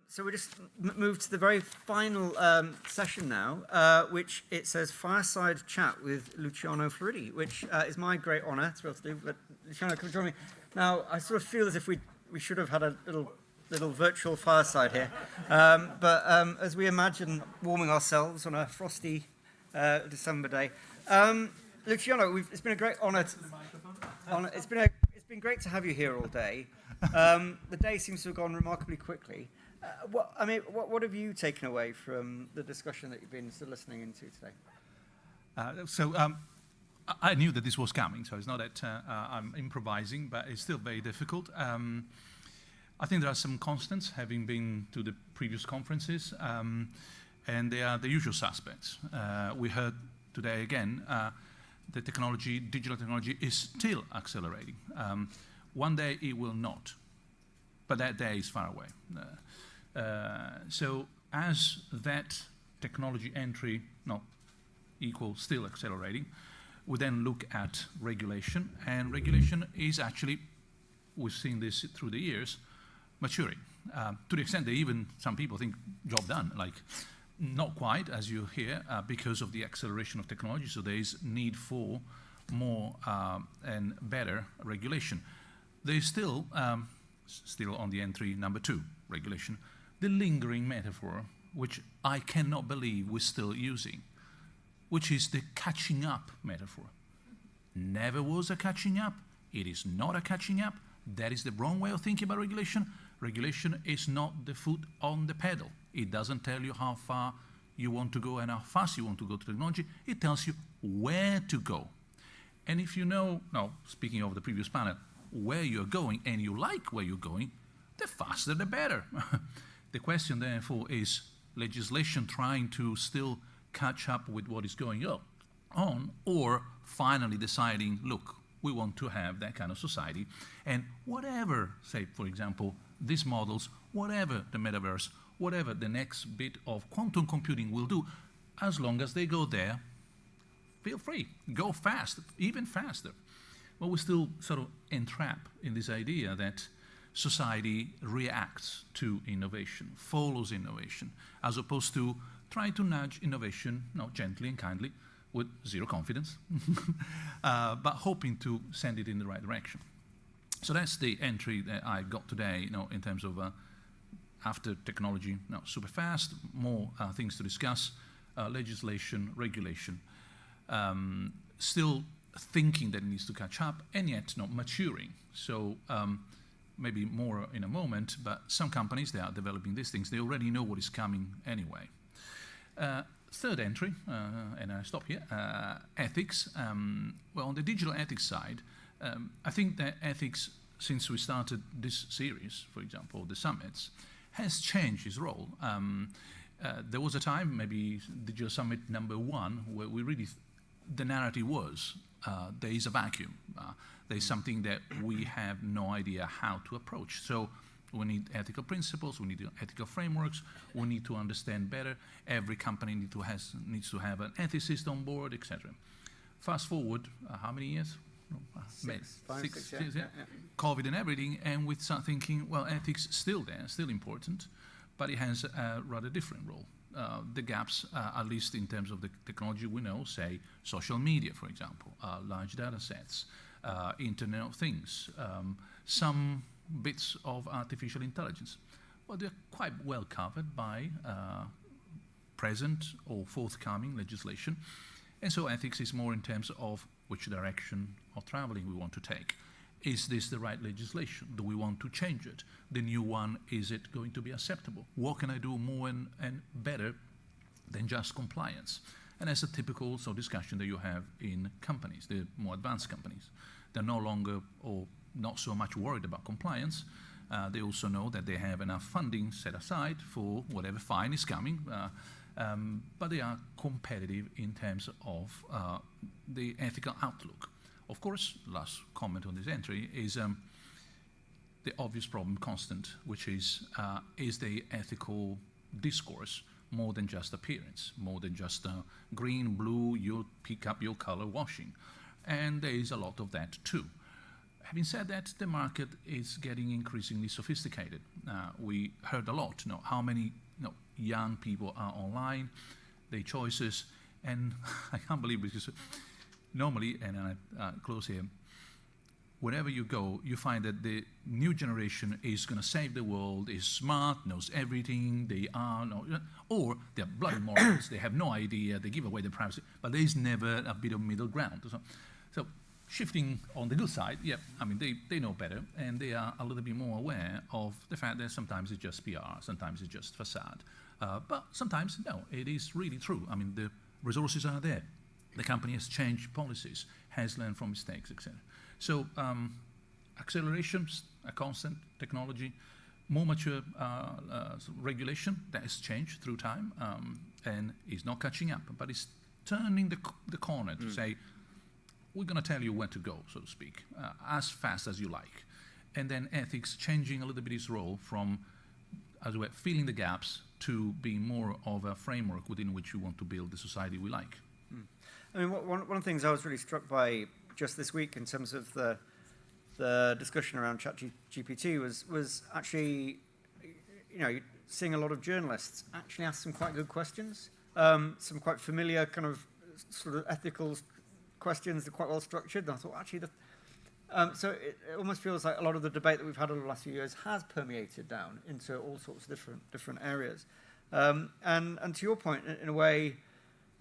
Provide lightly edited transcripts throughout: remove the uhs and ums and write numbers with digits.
So we just moved to the very final session now, which it says Fireside Chat with Luciano Floridi, which is my great honour to be able to do. But Luciano, come join me. Now, I sort of feel as if we should have had a little virtual fireside here. But as we imagine warming ourselves on a frosty December day, Luciano, it's been a great honour. It's been great to have you here all day. The day seems to have gone remarkably quickly. What have you taken away from the discussion that you've been listening into today? I knew that this was coming, so it's not that I'm improvising, but it's still very difficult. I think there are some constants, having been to the previous conferences, and they are the usual suspects. We heard today again that digital technology is still accelerating. One day it will not, but that day is far away. So as that technology entry equals still accelerating, we then look at regulation, and regulation is actually, we've seen this through the years, maturing. To the extent that even some people think job done, like not quite, as you hear, because of the acceleration of technology, so there is need for more and better regulation. There is still on the entry number 2, regulation, the lingering metaphor, which I cannot believe we're still using, which is the catching up metaphor. Never was a catching up. It is not a catching up. That is the wrong way of thinking about regulation. Regulation is not the foot on the pedal. It doesn't tell you how far you want to go and how fast you want to go to technology. It tells you where to go. And if you know, now speaking of the previous panel, where you're going and you like where you're going, the faster the better. The question therefore is legislation trying to still catch up with what is going on, or finally deciding, look, we want to have that kind of society, and whatever, say for example, these models, whatever the metaverse, whatever the next bit of quantum computing will do, as long as they go there, feel free, go fast, even faster. But we still sort of entrap in this idea that society reacts to innovation, follows innovation, as opposed to trying to nudge innovation, gently and kindly, with zero confidence, but hoping to send it in the right direction. So that's the entry that I got today, in terms of after technology, super fast, more things to discuss, legislation, regulation, still thinking that it needs to catch up, and yet not maturing. So maybe more in a moment, but some companies, they are developing these things. They already know what is coming anyway. Third entry, and I stop here, ethics. Well, on the digital ethics side, I think that ethics, since we started this series, for example, the summits, has changed its role. There was a time, maybe Digital Summit number 1, where we really, the narrative was, there is a vacuum. There is something that we have no idea how to approach. So we need ethical principles, we need ethical frameworks, we need to understand better. Every company needs to have an ethicist on board, etc. Fast forward, how many years? Six years, yeah. COVID and everything, and we start thinking, well, ethics still there, still important, but it has a rather different role. The gaps, at least in terms of the technology we know, say social media, for example, large data sets, Internet of Things, some bits of artificial intelligence. Well, they're quite well covered by present or forthcoming legislation. And so ethics is more in terms of which direction of traveling we want to take. Is this the right legislation? Do we want to change it? The new one, is it going to be acceptable? What can I do more and better than just compliance? And that's a typical discussion that you have in companies, the more advanced companies. They're no longer or not so much worried about compliance. They also know that they have enough funding set aside for whatever fine is coming, but they are competitive in terms of the ethical outlook. Of course, last comment on this entry is the obvious problem constant, which is the ethical discourse more than just appearance, more than just green, blue, you pick up your color washing. And there is a lot of that too. having said that, the market is getting increasingly sophisticated. We heard a lot, how many young people are online, their choices, and I can't believe it, because normally, and I close here, wherever you go, you find that the new generation is going to save the world, is smart, knows everything, or they're bloody morons, they have no idea, they give away their privacy, but there is never a bit of middle ground. So shifting on the good side, they know better, and they are a little bit more aware of the fact that sometimes it's just PR, sometimes it's just facade. But sometimes, no, it is really true. The resources are there. The company has changed policies, has learned from mistakes, etc. So accelerations, a constant technology, more mature regulation that has changed through time and is not catching up, but it's turning the corner to say, we're going to tell you where to go, so to speak, as fast as you like. And then ethics changing a little bit its role from, as it were, filling the gaps to being more of a framework within which we want to build the society we like. One of the things I was really struck by just this week in terms of the discussion around ChatGPT was actually, seeing a lot of journalists actually ask some quite good questions, some quite familiar kind of sort of ethical questions that are quite well structured. And I thought, actually, so it almost feels like a lot of the debate that we've had over the last few years has permeated down into all sorts of different areas. And to your point, in a way,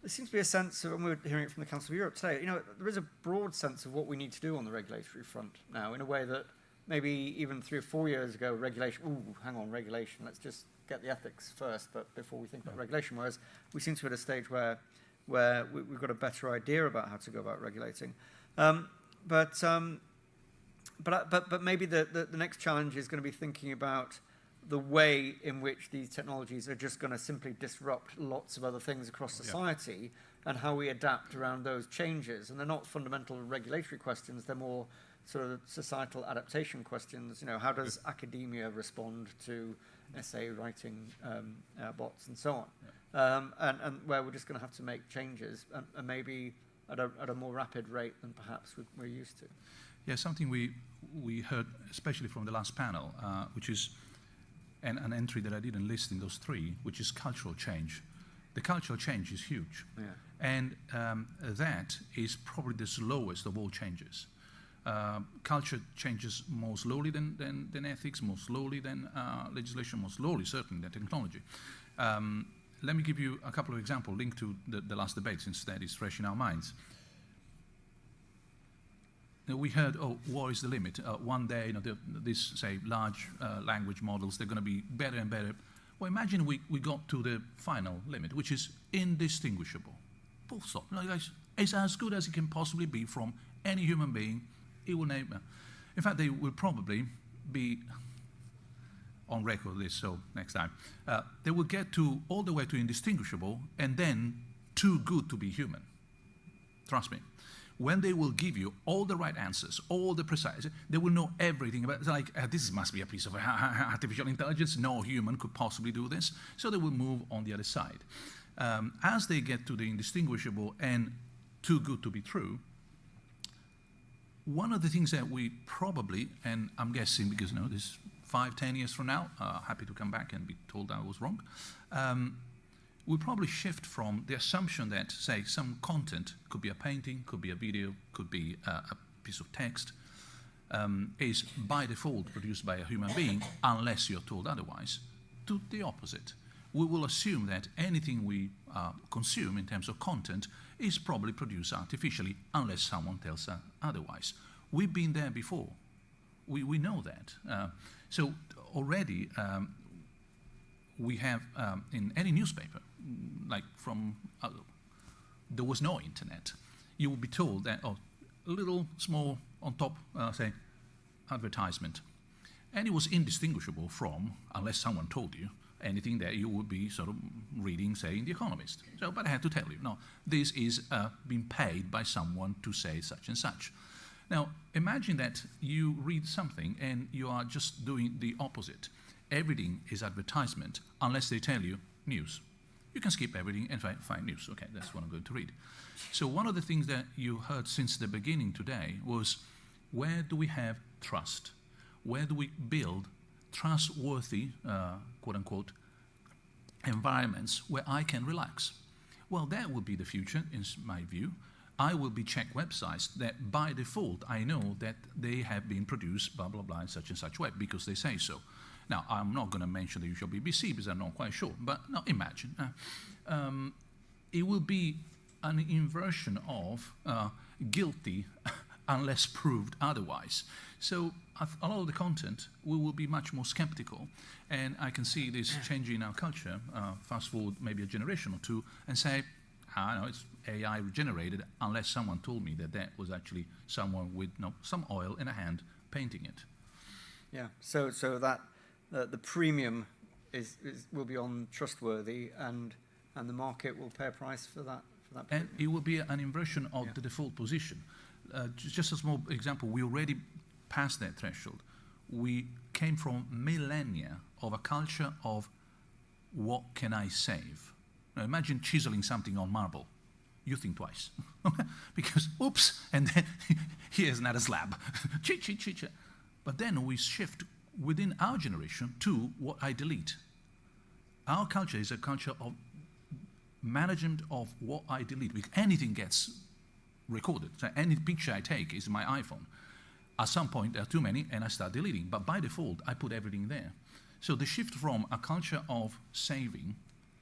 there seems to be a sense of, and we were hearing it from the Council of Europe today, there is a broad sense of what we need to do on the regulatory front now, in a way that maybe even 3 or 4 years ago, regulation, let's just get the ethics first, but before we think about regulation, whereas we seem to be at a stage where we've got a better idea about how to go about regulating. But maybe the next challenge is going to be thinking about the way in which these technologies are just going to simply disrupt lots of other things across society, and how we adapt around those changes. And they're not fundamental regulatory questions, they're more sort of societal adaptation questions. How does academia respond to essay writing bots and so on? And where we're just going to have to make changes, and maybe at a more rapid rate than perhaps we're used to. Yeah, something we heard, especially from the last panel, which is an entry that I didn't list in those 3, which is cultural change. The cultural change is huge. Yeah. And that is probably the slowest of all changes. Culture changes more slowly than ethics, more slowly than legislation, more slowly certainly than technology. Let me give you a couple of examples linked to the last debate, since that is fresh in our minds. We heard, what is the limit? One day, these, say, large language models, they're going to be better and better. Well, imagine we got to the final limit, which is indistinguishable. Full stop. It's as good as it can possibly be from any human being. It will name. In fact, they will probably be on record this, so next time. They will get to all the way to indistinguishable, and then too good to be human. Trust me. When they will give you all the right answers, all the precise, they will know everything about. It's like, this must be a piece of artificial intelligence. No human could possibly do this. So they will move on the other side. As they get to the indistinguishable and too good to be true, one of the things that we probably, and I'm guessing because this 5-10 years from now, happy to come back and be told I was wrong, we'll probably shift from the assumption that, say, some content, could be a painting, could be a video, could be a piece of text, is by default produced by a human being, unless you're told otherwise, to the opposite. We will assume that anything we consume in terms of content is probably produced artificially, unless someone tells us otherwise. We've been there before. We know that. So already, we have in any newspaper, like from, there was no internet, you would be told that, a little small on top, say, advertisement. And it was indistinguishable from, unless someone told you, anything that you would be sort of reading, say, in The Economist. So, but I had to tell you, no, this is being paid by someone to say such and such. Now, imagine that you read something and you are just doing the opposite. Everything is advertisement, unless they tell you news. You can skip everything and find news. Okay, that's what I'm going to read. So one of the things that you heard since the beginning today was Where do we have trust? Where do we build trustworthy, quote-unquote, environments where I can relax? Well, that would be the future, in my view. I will be check websites that by default I know that they have been produced, blah, blah, blah, in such and such way, because they say so. Now, I'm not going to mention the usual BBC because I'm not quite sure, but no, imagine. It will be an inversion of guilty unless proved otherwise. So a lot of the content, we will be much more skeptical, and I can see this changing in our culture, fast forward maybe a generation or two, and say, I know it's AI generated, unless someone told me that that was actually someone with some oil in a hand painting it. Yeah, so that the premium will be on trustworthy, and the market will pay a price for that. And it will be an inversion of the default position. Just a small example, we already passed that threshold. We came from millennia of a culture of what can I save? Now imagine chiseling something on marble. You think twice. Because, oops, and then here's another slab. But then we shift within our generation to what I delete. Our culture is a culture of management of what I delete. Because anything gets recorded. So any picture I take is my iPhone. At some point, there are too many, and I start deleting. But by default, I put everything there. So the shift from a culture of saving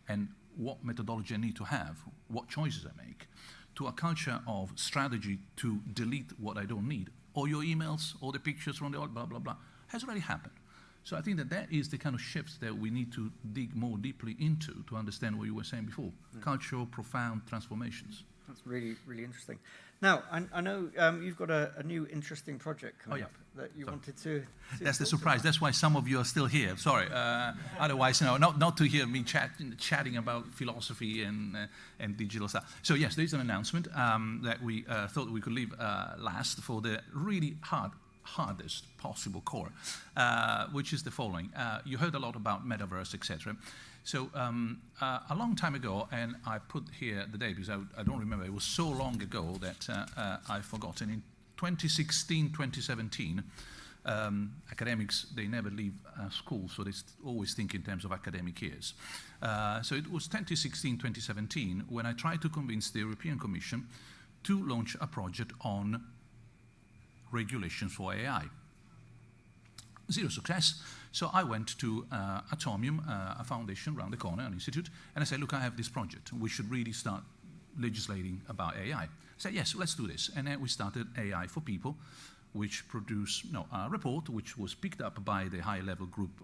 and what methodology I need to have, what choices I make, to a culture of strategy to delete what I don't need, or your emails, or the pictures from the old blah, blah, blah, has already happened. So I think that is the kind of shift that we need to dig more deeply into to understand what you were saying before, cultural, profound transformations. That's really, really interesting. Now, I know you've got a new interesting project coming up that you wanted to That's the surprise. That's why some of you are still here. Sorry. Otherwise, not to hear me chatting about philosophy and digital stuff. So yes, there is an announcement that we thought we could leave last for the really hardest possible core, which is the following. You heard a lot about metaverse, etc. So a long time ago, and I put here the date because I don't remember, it was so long ago that I've forgotten. In 2016, 2017, academics, they never leave school, so they always think in terms of academic years. So it was 2016, 2017 when I tried to convince the European Commission to launch a project on regulations for AI. Zero success. So I went to Atomium, a foundation around the corner, an institute, and I said, look, I have this project. We should really start legislating about AI. I said, yes, let's do this. And then we started AI for People, which produced a report, which was picked up by the high-level group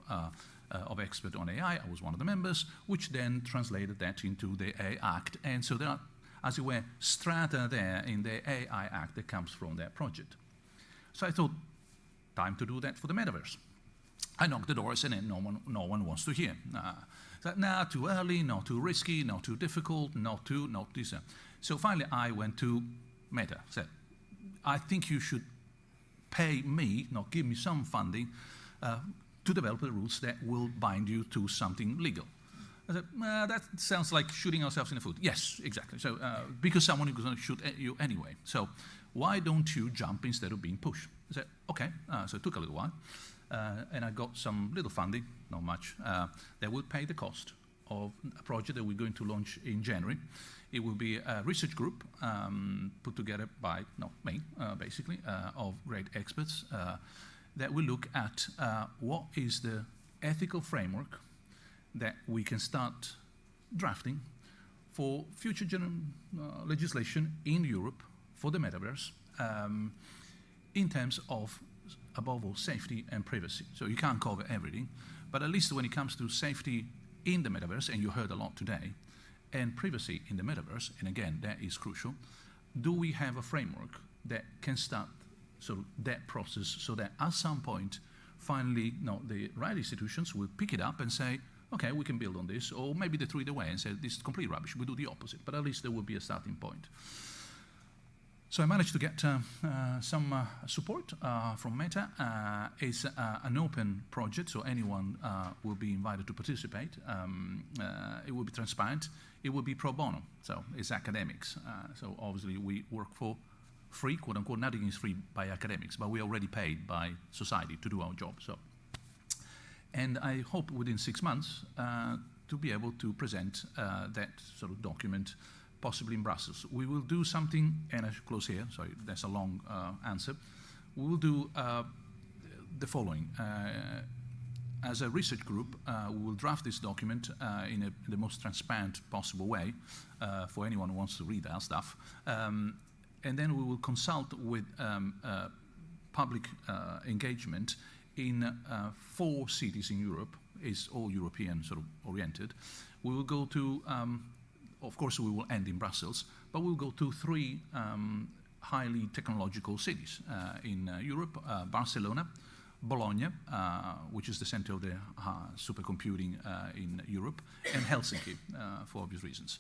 of experts on AI. I was one of the members, which then translated that into the AI Act. And so there are, as it were, strata there in the AI Act that comes from that project. So I thought, time to do that for the metaverse. I knocked the doors and then no one wants to hear. Nah, too early, not too risky, not too difficult, not this. So finally I went to Meta, said, I think you should pay me, give me some funding, to develop the rules that will bind you to something legal. I said, that sounds like shooting ourselves in the foot. Yes, exactly. So because someone is going to shoot at you anyway. So why don't you jump instead of being pushed? I said, okay. So it took a little while. And I got some little funding, not much, that would pay the cost of a project that we're going to launch in January. It will be a research group put together by, me, basically, of great experts that will look at what is the ethical framework that we can start drafting for future legislation in Europe for the metaverse in terms of, above all, safety and privacy. So you can't cover everything, but at least when it comes to safety in the metaverse, and you heard a lot today, and privacy in the metaverse, and again, that is crucial, do we have a framework that can start sort of that process so that at some point, finally, the right institutions will pick it up and say, okay, we can build on this, or maybe they throw it away and say, this is complete rubbish, we do the opposite, but at least there will be a starting point. So I managed to get some support from Meta. It's an open project, so anyone will be invited to participate. It will be transparent. It will be pro bono, so it's academics. So obviously we work for free, quote unquote. Nothing is free by academics, but we are already paid by society to do our job. So, and I hope within 6 months to be able to present that sort of document, possibly in Brussels. We will do something, and I should close here. Sorry, that's a long answer. We will do the following. As a research group, we will draft this document in the most transparent possible way for anyone who wants to read our stuff. And then we will consult with public engagement in 4 cities in Europe. It's all European sort of oriented. We will go to, of course, we will end in Brussels, but we'll go to 3 highly technological cities in Europe, Barcelona, Bologna, which is the center of the supercomputing in Europe, and Helsinki, for obvious reasons.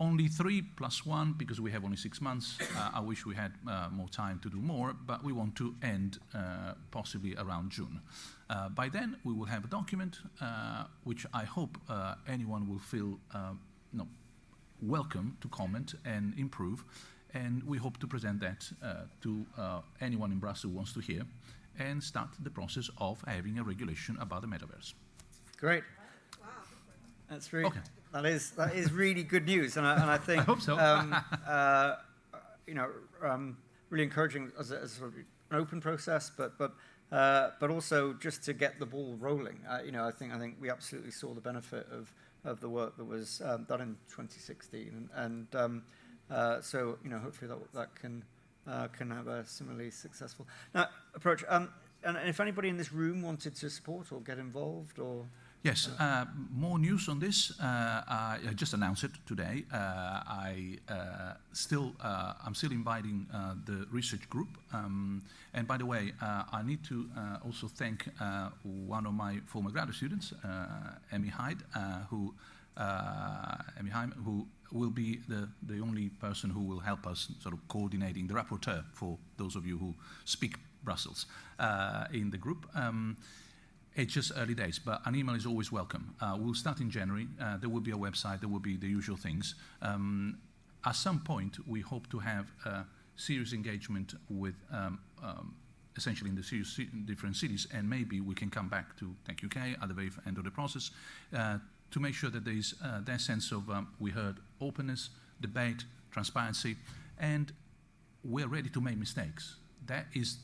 Only 3 + 1, because we have only 6 months. I wish we had more time to do more, but we want to end possibly around June. By then, we will have a document which I hope anyone will feel welcome to comment and improve, and we hope to present that to anyone in Brussels who wants to hear, and start the process of having a regulation about the metaverse. Great. Wow. That's really, okay. That is really good news, and I think I hope so. Really encouraging as sort of an open process, but also just to get the ball rolling. I think we absolutely saw the benefit of the work that was done in 2016, and so hopefully that can have a similarly successful approach. And if anybody in this room wanted to support or get involved, or yes, more news on this. I just announced it today. I'm still inviting the research group. And by the way, I need to also thank one of my former graduate students, Amy Hyde, who will be the only person who will help us sort of coordinating, the rapporteur for those of you who speak Brussels in the group. It's just early days, but an email is always welcome. We'll start in January. There will be a website. There will be the usual things. At some point, we hope to have serious engagement with essentially in the different cities, and maybe we can come back to Tech UK at the very end of the process to make sure that there is that sense of we heard openness, debate, transparency, and we're ready to make mistakes. That is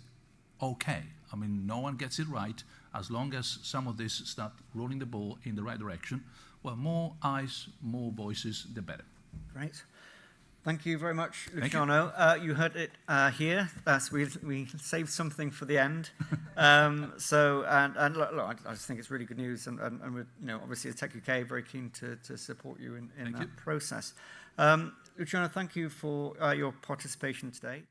okay. I mean, no one gets it right. As long as some of this start rolling the ball in the right direction, well, more eyes, more voices, the better. Great. Thank you very much, Luciano. You heard it here. We saved something for the end. Look, I just think it's really good news, and we're, obviously as Tech UK, very keen to support you in that process. Luciano, thank you for your participation today.